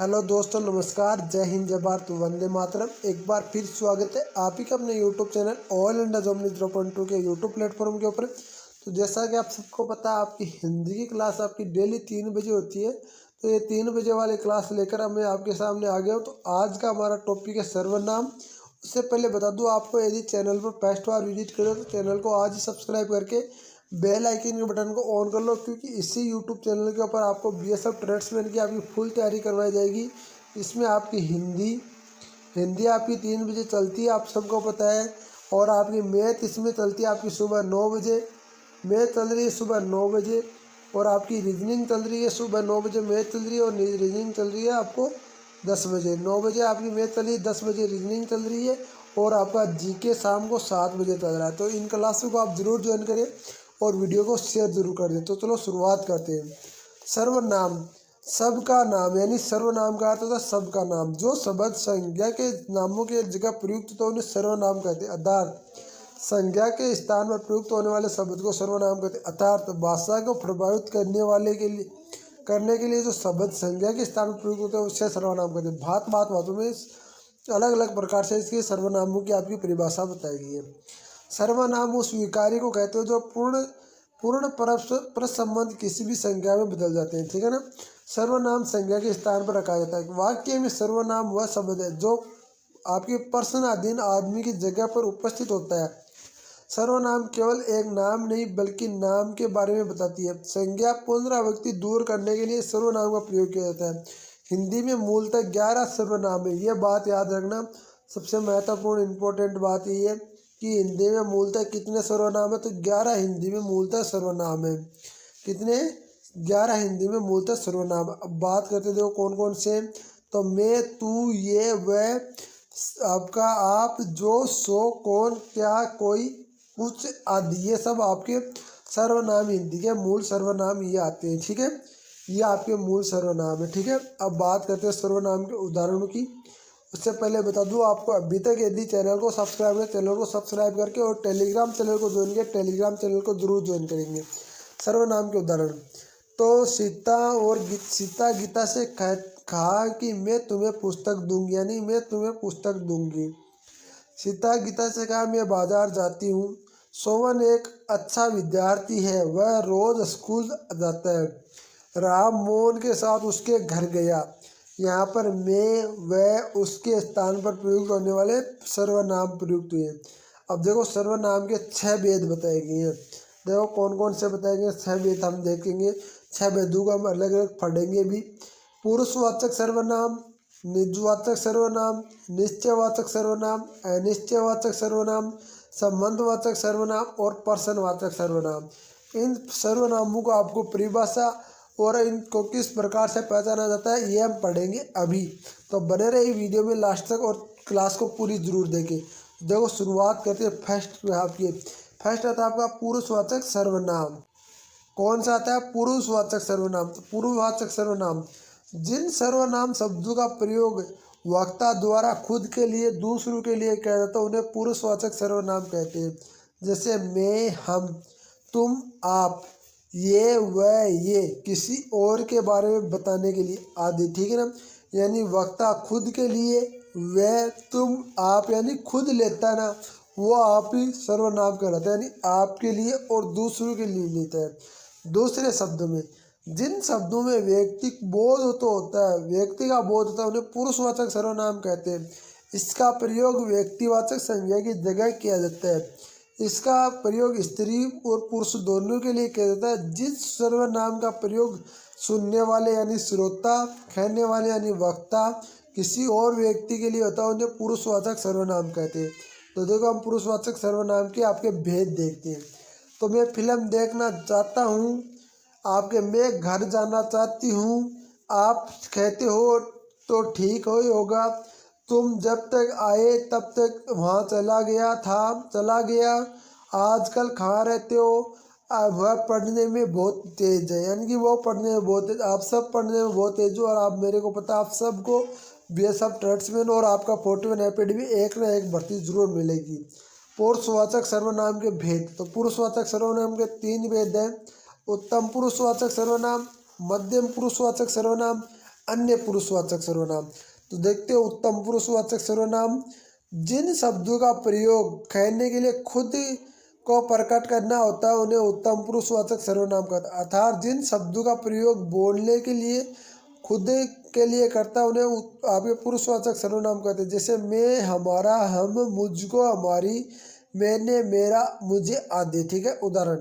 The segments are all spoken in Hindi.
हेलो दोस्तों, नमस्कार। जय हिंद, जय भारत, वंदे मातरम। एक बार फिर स्वागत है आप ही का अपने YouTube channel all India job news 0.2 के यूट्यूब प्लेटफॉर्म के ऊपर। तो जैसा कि आप सबको पता है, आपकी हिंदी की क्लास आपकी डेली 3 बजे होती है। तो ये 3 बजे वाली क्लास लेकर मैं आपके सामने आ गया हूँ। तो आज का हमारा टॉपिक है सर्वनाम। उससे पहले बता दूँ आपको, यदि चैनल पर फर्स्ट बार विजिट करो तो चैनल को आज ही सब्सक्राइब करके बेल आइकन के बटन को ऑन कर लो, क्योंकि इसी यूट्यूब चैनल के ऊपर आपको बीएसएफ ट्रेड्समैन की आपकी फुल तैयारी करवाई जाएगी। इसमें आपकी हिंदी हिंदी आपकी 3 बजे चलती है, आप सबको पता है। और आपकी मैथ इसमें चलती है आपकी सुबह 9 बजे। मैथ चल रही है सुबह 9 बजे। और आपकी रीजनिंग चल रही है सुबह 9 बजे, मैथ चल रही है। और रीजनिंग चल रही है आपको 10 बजे। 9 बजे आपकी मैथ चल रही है, 10 बजे रीजनिंग चल रही है। और आपका जीके शाम को 7 बजे चल रहा है। तो इन क्लासों को आप ज़रूर ज्वाइन करें और वीडियो को शेयर जरूर कर दें। तो चलो शुरुआत करते हैं। सर्वनाम, सबका नाम, यानी सर्वनाम का अर्थ होता है सबका नाम। जो शब्द संज्ञा के नामों के जगह प्रयुक्त तो उन्हें सर्वनाम कहते हैं। अर्थात संज्ञा के स्थान पर प्रयुक्त होने वाले शब्द को सर्वनाम कहते हैं। अर्थात भाषा को प्रभावित करने के लिए जो शब्द संज्ञा के स्थान पर प्रयुक्त होते हैं उसे सर्वनाम कहते हैं। बातों में अलग अलग प्रकार से इसके सर्वनामों की आपकी परिभाषा बताई गई है। सर्वनाम उस विकारी को कहते हैं जो पूर्ण पूर्ण परस्पर संबंध किसी भी संज्ञा में बदल जाते हैं। ठीक है ना। सर्वनाम संज्ञा के स्थान पर रखा जाता है। वाक्य में सर्वनाम वह शब्द है जो आपके प्रश्नाधीन आदमी की जगह पर उपस्थित होता है। सर्वनाम केवल एक नाम नहीं बल्कि नाम के बारे में बताती है। संज्ञा पुनरावृत्ति दूर करने के लिए सर्वनाम का प्रयोग किया जाता है। हिंदी में मूलतः 11 सर्वनाम है। यह बात याद रखना, सबसे महत्वपूर्ण इम्पोर्टेंट बात यही है कि हिंदी में मूलतः कितने सर्वनाम है। तो 11 हिंदी में मूलतः सर्वनाम है। कितने? 11 हिंदी में मूलतः सर्वनाम। अब बात करते देखो कौन कौन से। तो मैं, तू, ये, वह, आपका आप, जो, सो, कौन, क्या, कोई, कुछ आदि, ये सब आपके सर्वनाम हिंदी के मूल सर्वनाम ये आते हैं। ठीक है, ये आपके मूल सर्वनाम है। ठीक है, अब बात करते हैं सर्वनाम के उदाहरणों की। उससे पहले बता दूं आपको, अभी तक यदि चैनल को सब्सक्राइब करके और टेलीग्राम चैनल को ज्वाइन किया, टेलीग्राम चैनल को जरूर ज्वाइन करेंगे। सर्वनाम के उदाहरण। तो सीता गीता से कहा कि मैं तुम्हें पुस्तक दूंगी, यानी मैं तुम्हें पुस्तक दूंगी। सीता गीता से कहा मैं बाजार जाती हूँ। सोवन एक अच्छा विद्यार्थी है, वह रोज स्कूल जाता है। राम मोहन के साथ उसके घर गया। यहाँ पर मैं, वह, उसके स्थान पर प्रयुक्त होने वाले सर्वनाम प्रयुक्त हुए। अब देखो सर्वनाम के 6 भेद बताए गए हैं। देखो कौन कौन से बताए गए 6 भेद हम देखेंगे। 6 भेदों को हम अलग अलग पढ़ेंगे भी। पुरुषवाचक सर्वनाम, निजवाचक सर्वनाम, निश्चयवाचक सर्वनाम, अनिश्चयवाचक सर्वनाम, संबंधवाचक सर्वनाम और प्रश्नवाचक सर्वनाम। इन सर्वनामों को आपको परिभाषा और इनको किस प्रकार से पहचाना जाता है ये हम पढ़ेंगे अभी। तो बने रहिए वीडियो में लास्ट तक और क्लास को पूरी जरूर देखें। देखो शुरुआत करते हैं फर्स्ट आता है आपका पुरुषवाचक सर्वनाम। कौन सा आता है? पुरुषवाचक सर्वनाम। तो पुरुषवाचक सर्वनाम जिन सर्वनाम शब्दों का प्रयोग वक्ता द्वारा खुद के लिए दूसरों के लिए किया जाता है उन्हें पुरुषवाचक सर्वनाम कहते हैं। जैसे मैं, हम, तुम, आप, ये, वह, ये किसी और के बारे में बताने के लिए आदि। ठीक है ना। यानी वक्ता खुद के लिए, वह, तुम, आप यानी खुद लेता है ना, वो आप ही सर्वनाम कहलाता है। यानी आपके लिए और दूसरों के लिए लेता है। दूसरे शब्दों में जिन शब्दों में व्यक्ति बोध तो होता है, व्यक्ति का बोध होता है, उन्हें पुरुषवाचक सर्वनाम कहते हैं। इसका प्रयोग व्यक्तिवाचक संज्ञा की जगह किया जाता है। इसका प्रयोग स्त्री और पुरुष दोनों के लिए किया जाता है। जिस सर्वनाम का प्रयोग सुनने वाले यानी श्रोता, कहने वाले यानी वक्ता किसी और व्यक्ति के लिए होता है उन्हें पुरुषवाचक सर्वनाम कहते हैं। तो देखो हम पुरुषवाचक सर्वनाम के आपके भेद देखते हैं। तो मैं फिल्म देखना चाहता हूँ, आपके मैं घर जाना चाहती हूँ, आप कहते हो तो ठीक हो ही होगा, तुम जब तक आए तब तक वहाँ चला गया, आजकल कहाँ रहते हो, वह पढ़ने में बहुत तेज है, यानी कि वो पढ़ने में बहुत तेज, आप सब पढ़ने में बहुत तेज हो। और आप मेरे को पता, आप सबको बीएसएफ ट्रेड्समैन और आपका 41 एकेडमी एक ना एक भर्ती जरूर मिलेगी। पुरुषवाचक सर्वनाम के भेद। तो पुरुषवाचक सर्वनाम के 3 भेद हैं। उत्तम पुरुषवाचक सर्वनाम, मध्यम पुरुषवाचक सर्वनाम, अन्य पुरुषवाचक सर्वनाम। तो देखते हो उत्तम पुरुषवाचक सर्वनाम, जिन शब्दों का प्रयोग कहने के लिए खुद को प्रकट करना होता है उन्हें उत्तम पुरुषवाचक सर्वनाम कहते हैं। अर्थात जिन शब्दों का प्रयोग बोलने के लिए खुद के लिए करता है उन्हें आपके पुरुषवाचक सर्वनाम कहते हैं। जैसे मैं, हमारा, हम, मुझको, हमारी, मैंने, मेरा, मुझे आदि। ठीक है। उदाहरण,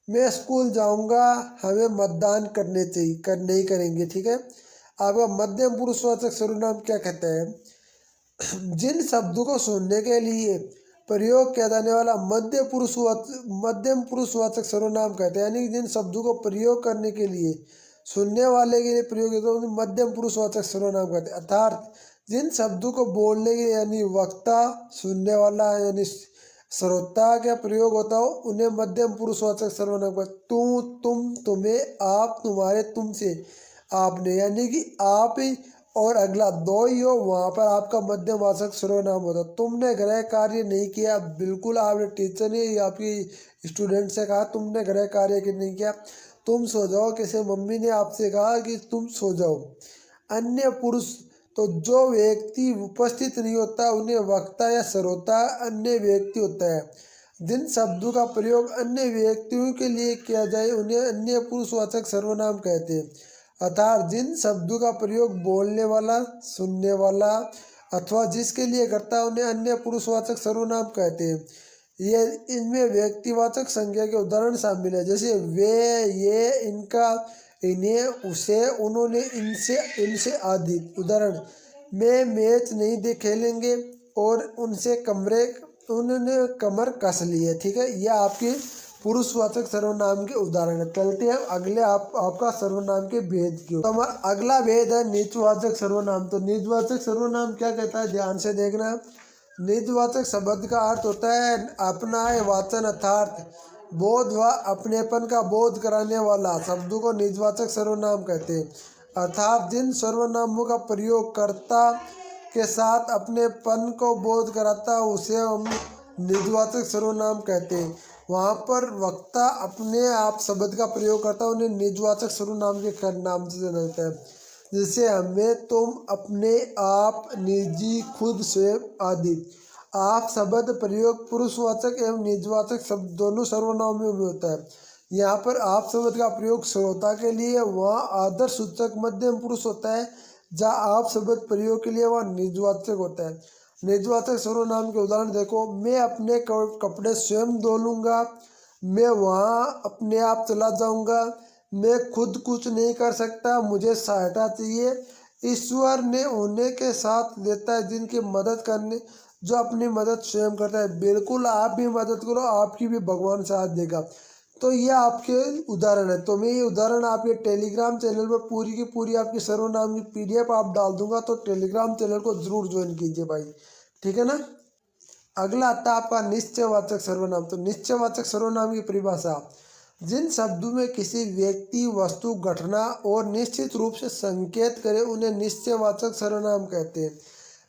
मैं स्कूल जाऊंगा, हमें मतदान करने चाहिए, नहीं करेंगे। ठीक है। आपका मध्यम पुरुषवाचक सर्वनाम क्या कहता है? जिन शब्दों को सुनने के लिए प्रयोग किया जाने वाला मध्यम पुरुषवाचक सर्वनाम कहते हैं। यानी कि जिन शब्दों को प्रयोग करने के लिए सुनने वाले के लिए प्रयोग किया जाता है मध्यम पुरुषवाचक सर्वनाम कहते हैं। अर्थात जिन शब्दों को बोलने के यानी वक्ता, सुनने वाला यानी श्रोता का प्रयोग होता हो उन्हें मध्यम पुरुषवाचक सर्वनाम कहते हैं। तू, तुम, तुम्हें, आप, तुम्हारे, तुमसे, आपने। यानी कि आप और अगला दो ही हो वहाँ पर आपका मध्यमवाचक सर्वनाम होता। तुमने गृह कार्य नहीं किया, बिल्कुल आपने टीचर ने या आपकी स्टूडेंट से कहा तुमने गृह कार्य नहीं किया। तुम सो जाओ, किसी मम्मी ने आपसे कहा कि तुम सो जाओ। अन्य पुरुष, तो जो व्यक्ति उपस्थित नहीं होता उन्हें वक्ता या श्रोता अन्य व्यक्ति होता है। जिन शब्दों का प्रयोग अन्य व्यक्तियों के लिए किया जाए उन्हें अन्य पुरुषवाचक सर्वनाम कहते हैं। अर्थात जिन शब्दों का प्रयोग बोलने वाला, सुनने वाला अथवा जिसके लिए करता है उन्हें अन्य पुरुषवाचक सर्वनाम कहते हैं। ये इनमें व्यक्तिवाचक संज्ञा के उदाहरण शामिल है। जैसे वे, ये, इनका, इन्हें, उसे, उन्होंने, इनसे, इनसे आदि। उदाहरण, मैं मैच नहीं खेलेंगे और उन्होंने कमर कस ली है। ठीक है। यह आपके पुरुषवाचक सर्वनाम के उदाहरण है। चलते हैं अगले आपका सर्वनाम के भेद की। तो हमारा अगला भेद है निजवाचक सर्वनाम। तो निजवाचक सर्वनाम क्या कहता है, ध्यान से देखना। निजवाचक शब्द का अर्थ होता है अपना है वाचन अर्थात बोध व अपनेपन का बोध कराने वाला शब्दों को निजवाचक सर्वनाम कहते हैं। अर्थात जिन सर्वनामों का प्रयोग कर्ता के साथ अपनेपन को बोध कराता है उसे हम निजवाचक सर्वनाम कहते हैं। वहाँ पर वक्ता अपने आप शब्द का प्रयोग करता है उन्हें निजवाचक सर्वनाम के नाम से जाना जाता है। जैसे हमें, तुम, अपने, आप, निजी, खुद, स्वयं आदि। आप शब्द प्रयोग पुरुषवाचक एवं निजवाचक शब्द दोनों सर्वनामों में होता है। यहाँ पर आप शब्द का प्रयोग श्रोता के लिए वहाँ आदर सूचक मध्यम पुरुष होता है, जहाँ आप शब्द प्रयोग के लिए वहाँ निजवाचक होता है। निजवाचक सर्वनाम के उदाहरण देखो, मैं अपने कपड़े स्वयं धो लूँगा, मैं वहाँ अपने आप चला जाऊँगा, मैं खुद कुछ नहीं कर सकता, मुझे सहायता चाहिए। ईश्वर ने उन्हें के साथ देता है जिनकी मदद करने, जो अपनी मदद स्वयं करता है। बिल्कुल आप भी मदद करो, आपकी भी भगवान साथ देगा। तो ये आपके उदाहरण है। तो मैं ये उदाहरण आपके टेलीग्राम चैनल पर पूरी की पूरी आपकी सर्वनाम की PDF आप डाल दूंगा, तो टेलीग्राम चैनल को जरूर ज्वाइन कीजिए भाई। ठीक है ना। अगला आता है आपका निश्चयवाचक सर्वनाम। तो निश्चयवाचक सर्वनाम की परिभाषा, जिन शब्दों में किसी व्यक्ति, वस्तु, घटना और निश्चित रूप से संकेत करे उन्हें निश्चयवाचक सर्वनाम कहते हैं।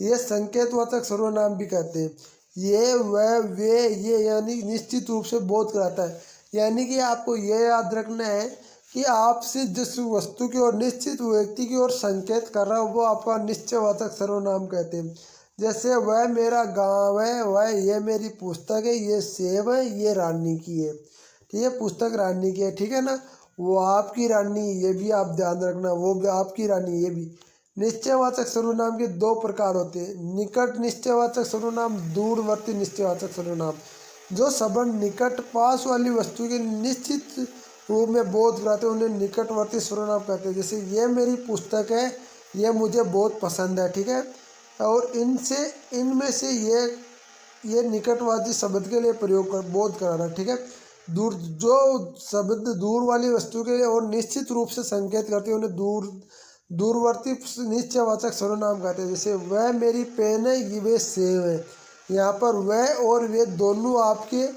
ये संकेतवाचक सर्वनाम भी कहते हैं। ये, वह, वे, ये यानी निश्चित रूप से बोध कराता है। यानी कि आपको ये याद रखना है कि आपसे जिस वस्तु की और निश्चित व्यक्ति की ओर संकेत कर रहा हो वो आपका निश्चयवाचक सर्वनाम कहते हैं। जैसे वह मेरा गांव है, वह, ये मेरी पुस्तक है, ये सेब है, ये रानी की है। ठीक है। पुस्तक रानी की है। ठीक है ना। वो आपकी रानी, ये भी आप ध्यान रखना, वो भी आपकी रानी, ये भी। निश्चयवाचक सर्वनाम के दो प्रकार होते हैं, निकट निश्चयवाचक सर्वनाम, दूरवर्ती निश्चयवाचक सर्वनाम। जो संबंध निकट, पास वाली वस्तु के निश्चित रूप में बोध कराते हैं उन्हें निकटवर्ती सर्वनाम कहते हैं। जैसे ये मेरी पुस्तक है, ये मुझे बहुत पसंद है। ठीक है। और इनमें से ये निकटवर्ती शब्द के लिए प्रयोग कर बोध करा रहा है। ठीक है। जो शब्द दूर वाली वस्तु के लिए और निश्चित रूप से संकेत करते हैं उन्हें दूरवर्ती निश्चयवाचक सर्वनाम कहते हैं। जैसे वह मेरी पेन है, ये वे सेब है। यहाँ पर वह और वे दोनों आपके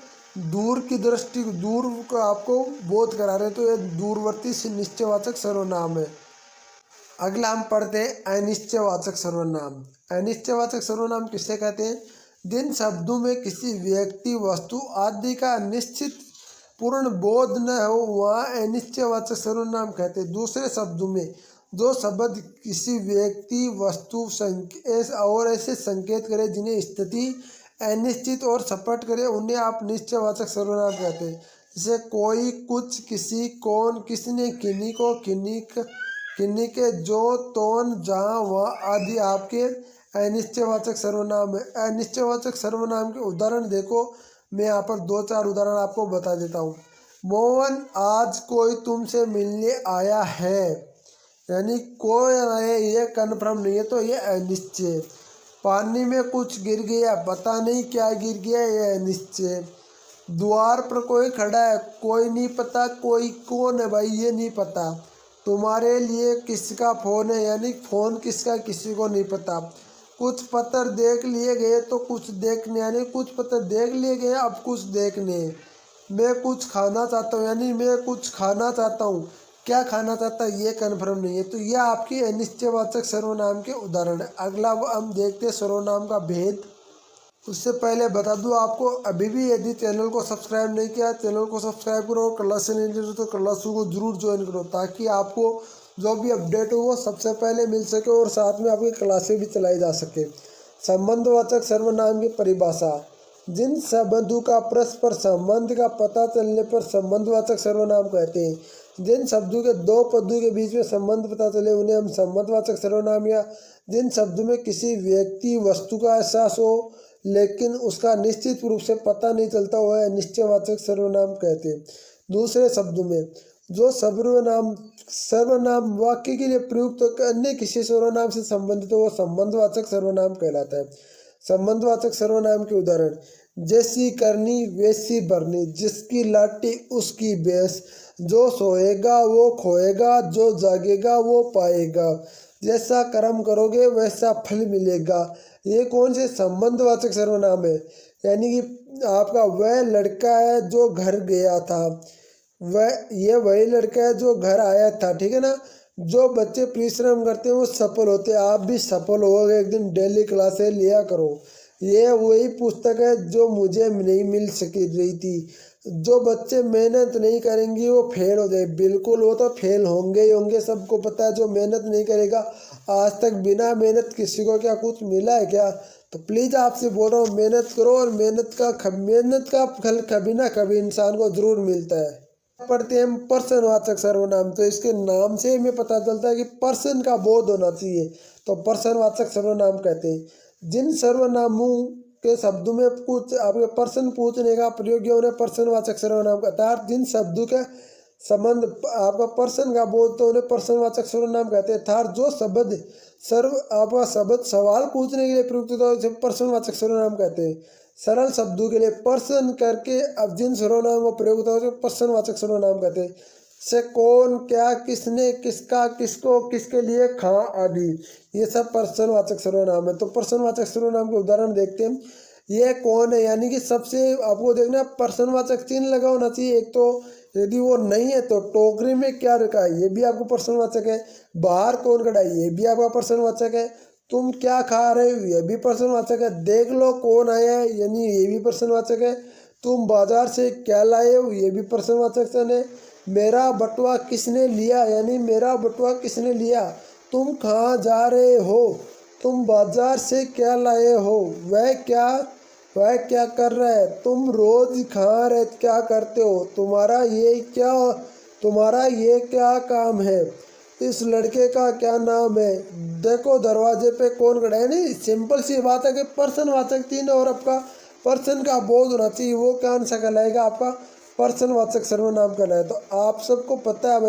दूर की दृष्टि, दूर को आपको बोध करा रहे हैं, तो ये दूरवर्ती निश्चयवाचक सर्वनाम है। अगला हम पढ़ते हैं अनिश्चयवाचक सर्वनाम। अनिश्चयवाचक सर्वनाम किसे कहते हैं? जिन शब्दों में किसी व्यक्ति, वस्तु आदि का निश्चित पूर्ण बोध न हो वहाँ अनिश्चयवाचक सर्वनाम कहते हैं। दूसरे शब्दों में जो शब्द किसी व्यक्ति, वस्तु और ऐसे संकेत करे जिन्हें स्थिति अनिश्चित और स्पष्ट करे, उन्हें आप निश्चयवाचक सर्वनाम कहते हैं। जैसे कोई, कुछ, किसी, कौन, किसने, किन्हीं को, किन्हीं के, जो, तौन, जहाँ, वहाँ आदि आपके अनिश्चयवाचक सर्वनाम है। अनिश्चयवाचक सर्वनाम के उदाहरण देखो, मैं यहाँ पर 2-4 उदाहरण आपको बता देता हूँ। मोहन, आज कोई तुमसे मिलने आया है, यानी कोई है, ये कन्फर्म नहीं है तो ये अनिश्चय। पानी में कुछ गिर गया, पता नहीं क्या गिर गया, ये अनिश्चय। द्वार पर कोई खड़ा है, कोई नहीं पता कोई कौन है भाई, ये नहीं पता। तुम्हारे लिए किसका फ़ोन है, यानी फ़ोन किसका किसी को नहीं पता। कुछ पत्र देख लिए गए तो कुछ देखने, यानी कुछ पत्र देख लिए गए अब कुछ देखने। मैं कुछ खाना चाहता हूँ, यानी मैं कुछ खाना चाहता हूँ, क्या खाना चाहता है ये कन्फर्म नहीं है। तो यह आपकी अनिश्चयवाचक सर्वनाम के उदाहरण है। अगला हम देखते हैं सर्वनाम का भेद। उससे पहले बता दूं आपको, अभी भी यदि चैनल को सब्सक्राइब नहीं किया, चैनल को सब्सक्राइब करो। क्लास नहीं ले तो क्लासों को जरूर ज्वाइन करो, ताकि आपको जो भी अपडेट हो वो सबसे पहले मिल सके और साथ में आपकी क्लासें भी चलाई जा सके। संबंधवाचक सर्वनाम की परिभाषा। जिन संबंधों का परस्पर संबंध का पता चलने पर संबंधवाचक सर्वनाम कहते हैं। जिन शब्दों के दो पदों के बीच में संबंध पता चले उन्हें हम संबंधवाचक सर्वनाम, या जिन शब्दों में किसी व्यक्ति, वस्तु का एहसास हो लेकिन उसका निश्चित रूप से पता नहीं चलता, वह अनिश्चयवाचक सर्वनाम कहते हैं। दूसरे शब्दों में, जो सर्वनाम वाक्य के लिए प्रयुक्त होकर अन्य किसी सर्वनाम से संबंधित हो, वह संबंधवाचक सर्वनाम कहलाता है। संबंधवाचक सर्वनाम के उदाहरण, जैसी करनी वैसी भरनी, जिसकी लाठी उसकी भैंस, जो सोएगा वो खोएगा, जो जागेगा वो पाएगा, जैसा कर्म करोगे वैसा फल मिलेगा। ये कौन से संबंधवाचक सर्वनाम है, यानी कि आपका वह लड़का है जो घर गया था, वही लड़का है जो घर आया था, ठीक है ना। जो बच्चे परिश्रम करते हैं वो सफल होते हैं, आप भी सफल होगे एक दिन, डेली क्लासें लिया करो। ये वही पुस्तक है जो मुझे नहीं मिल सकी रही थी। जो बच्चे मेहनत नहीं करेंगे वो फेल हो जाए, बिल्कुल वो तो फेल होंगे ही होंगे, सबको पता है। जो मेहनत नहीं करेगा, आज तक बिना मेहनत किसी को क्या कुछ मिला है क्या? तो प्लीज़ आपसे बोल रहा हूँ, मेहनत करो, और मेहनत का फल कभी ना कभी इंसान को जरूर मिलता है। पढ़ते हैं हम पर्सनवाचक सर्वनाम, तो इसके नाम से हमें पता चलता है कि पर्सन का बोध होना चाहिए, तो पर्सनवाचक सर्वनाम कहते हैं। जिन सर्वनामों के शब्दों में कुछ आपके पर्सन पूछने का प्रयोग किया उन्हें पर्सनवाचक सर्वनाम कहता है। जिन शब्दों के संबंध आपका पर्सन का बोध तो उन्हें पर्सनवाचक सर्वनाम कहते हैं। अर्थात जो शब्द आपका शब्द सवाल पूछने के लिए प्रयुक्त होता है उसे पर्सनवाचक सर्वनाम कहते हैं। सरल शब्दों के लिए पर्सन करके अब जिन सर्वनाम का प्रयोग होता है उसे पर्सनवाचक सर्वनाम कहते हैं। से कौन, क्या, किसने, किसका, किसको, किसके लिए, कहाँ आदि, ये सब पर्सनवाचक सर्वनाम है। तो पर्सनवाचक सर्वनाम के उदाहरण देखते हैं। ये कौन है, यानी कि सबसे आपको देखना पर्सनवाचक चिन्ह लगा होना चाहिए एक तो, यदि वो नहीं है तो टोकरी में क्या रखा है ये भी आपको पर्सनवाचक है। बाहर कौन खड़ा है ये भी आपका पर्सनवाचक है। तुम क्या खा रहे हो ये भी पर्सनवाचक है। देख लो कौन आया है, यानी ये भी पर्सनवाचक है। तुम बाजार से क्या लाए हो ये भी पर्सनवाचक है। मेरा बटुआ किसने लिया, यानी मेरा बटुआ किसने लिया। तुम कहाँ जा रहे हो, तुम बाजार से क्या लाए हो, वह क्या कर रहा है। तुम रोज कहाँ रहे क्या करते हो, तुम्हारा ये क्या काम है। इस लड़के का क्या नाम है। देखो दरवाजे पे कौन खड़ा है। नहीं, सिंपल सी बात है कि पर्सनवाचक चिन्ह और आपका पर्सन का बोध होना चाहिए, वो कौन सा कहलाएगा, आपका पर्सनवाचक सर्वनाम कहलाए। तो आप सबको पता है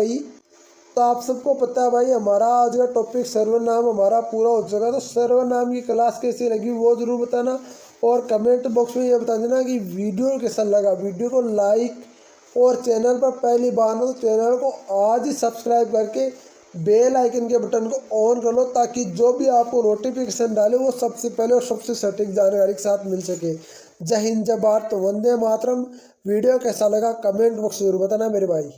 भाई हमारा आज का टॉपिक सर्वनाम हमारा पूरा हो चुका है। तो सर्वनाम की क्लास कैसी लगी वो जरूर बताना, और कमेंट बॉक्स में ये बता देना कि वीडियो कैसा लगा। वीडियो को लाइक, और चैनल पर पहली बार हो तो चैनल को आज ही सब्सक्राइब करके बेल आइकन के बटन को ऑन कर लो, ताकि जो भी आपको नोटिफिकेशन डाले वो सबसे पहले और सबसे सटीक जानकारी के साथ मिल सके। जय हिंद, जय भारत, वंदे मातरम। वीडियो कैसा लगा कमेंट बॉक्स में जरूर बताना मेरे भाई।